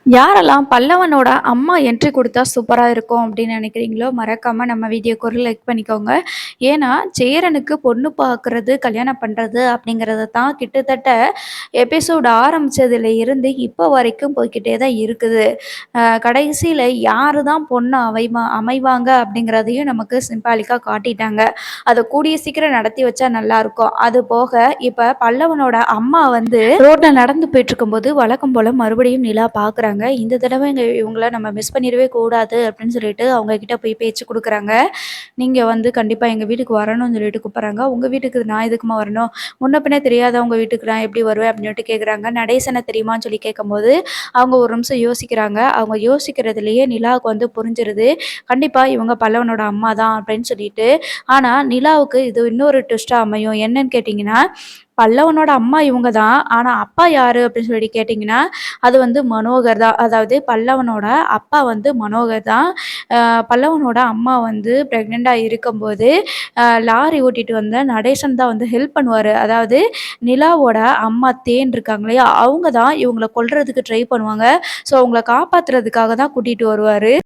யாரெல்லாம் பல்லவனோட அம்மா என்ட்ரி குடுத்தா சூப்பரா இருக்கும் அப்படின்னு நினைக்கிறீங்களோ, மறக்காம நம்ம வீடியோக்கு ஒரு லைக் பண்ணிக்கோங்க. ஏன்னா, சேரனுக்கு பொண்ணு பார்க்குறது, கல்யாணம் பண்றது அப்படிங்கிறது தான் கிட்டத்தட்ட எபிசோட் ஆரம்பிச்சதுல இருந்து இப்போ வரைக்கும் போய்க்கிட்டே தான் இருக்குது. கடைசியில யாரு தான் பொண்ணு அமைவாங்க அப்படிங்கிறதையும் நமக்கு சிம்பாலிக்கா காட்டிட்டாங்க. அத கூடிய சீக்கிரம் நடத்தி வச்சா நல்லாயிருக்கும். அது போக இப்ப பல்லவனோட அம்மா வந்து ரோட்ல நடந்து போயிட்டுருக்கும்போது வழக்கம் போல மறுபடியும் நிலா பார்க்குறாங்க. இந்த தடவை இவங்கள நம்ம மிஸ் பண்ணிடவே கூடாது அப்படின்னு சொல்லிட்டு அவங்க கிட்ட போய் பேச்சு குடுக்குறாங்க. நீங்க வந்து கண்டிப்பா எங்க வீட்டுக்கு வரணும்னு சொல்லிட்டு கூப்பிடுறாங்க. உங்க வீட்டுக்கு நான் எதுக்கும்மா வரணும்? முன்ன பின்ன தெரியாதவங்க வீட்டுக்கு நான் எப்படி வருவேன்? அப்படின்னு சொல்லிட்டு கேட்குறாங்க. நடேசன தெரியுமான்னு சொல்லி கேட்கும்போது, அவங்க ஒரு நிமிஷம் யோசிக்கிறாங்க. அவங்க யோசிக்கிறதுலயே நிலாவுக்கு வந்து புரிஞ்சிருது. கண்டிப்பா இவங்க பல்லவனோட அம்மா தான் அப்படின்னு சொல்லிட்டு. ஆனா நிலாவுக்கு இது இன்னொரு ட்விஸ்ட்டா அமையும். என்னன்னு கேட்டீங்கன்னா, பல்லவனோட அம்மா இவங்க தான். ஆனா அப்பா யாரு அப்படின்னு சொல்லி கேட்டீங்கன்னா, அது வந்து மனோகர் தான். அதாவது பல்லவனோட அப்பா வந்து மனோகர் தான். பல்லவனோட அம்மா வந்து பிரெக்னென்ட்டா இருக்கும்போது, லாரி ஓட்டிட்டு வந்த நடேசன் தான் வந்து ஹெல்ப் பண்ணுவாரு. அதாவது நிலாவோட அம்மா தேன் இருக்காங்க இல்லையா, அவங்க தான் இவங்கள கொல்றதுக்கு ட்ரை பண்ணுவாங்க. ஸோ அவங்கள காப்பாத்துறதுக்காக தான் கூட்டிட்டு வருவாரு.